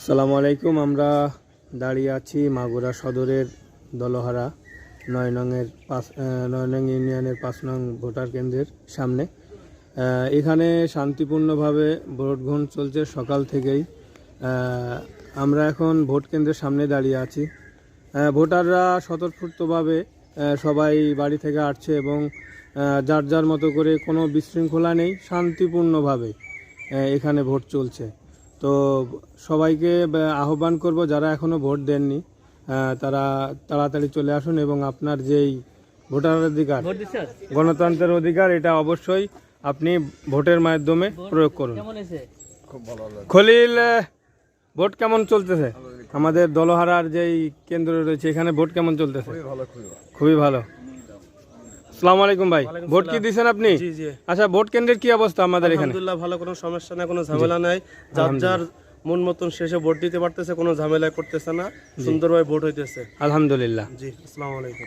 আসসালামু আলাইকুম। আমরা দাঁড়িয়ে আছি মাগুরা সদরের দলহারা 9 নং ইউনিয়নের 5 নং ভোটার কেন্দ্রের সামনে। এখানে শান্তিপূর্ণভাবে ভোট গ্রহণ চলছে সকাল থেকেই। আমরা এখন ভোট কেন্দ্রের সামনে দাঁড়িয়ে আছি। ভোটাররা স্বতঃস্ফূর্তভাবে সবাই বাড়ি থেকে আসছে এবং যার যার মতো করে কোনো বিশৃঙ্খলা নেই, শান্তিপূর্ণভাবে এখানে ভোট চলছে। তো সবাইকে আহ্বান করব, যারা এখনও ভোট দেননি তারা তাড়াতাড়ি চলে আসুন এবং আপনার যেই ভোটার অধিকার, গণতন্ত্রের অধিকার, এটা অবশ্যই আপনি ভোটের মাধ্যমে প্রয়োগ করুন। খলিল, ভোট কেমন চলতেছে? আমাদের দলহারার যেই কেন্দ্র রয়েছে এখানে ভোট কেমন চলতেছে? খুবই ভালো। আসসালামু আলাইকুম ভাই, ভোট কি দিয়েছেন আপনি? জি জি। আচ্ছা, ভোট কেন্দ্রের কি অবস্থা আমাদের এখানে? আলহামদুলিল্লাহ ভালো, কোনো সমস্যা নাই, কোনো ঝামেলা নাই। যার যার মন মতন শেষে ভোট দিতে পারতেছে, কোনো ঝামেলা করতেছে না, সুন্দরভাবে ভোট হইতেছে। আলহামদুলিল্লাহ। জি, আসসালামু আলাইকুম।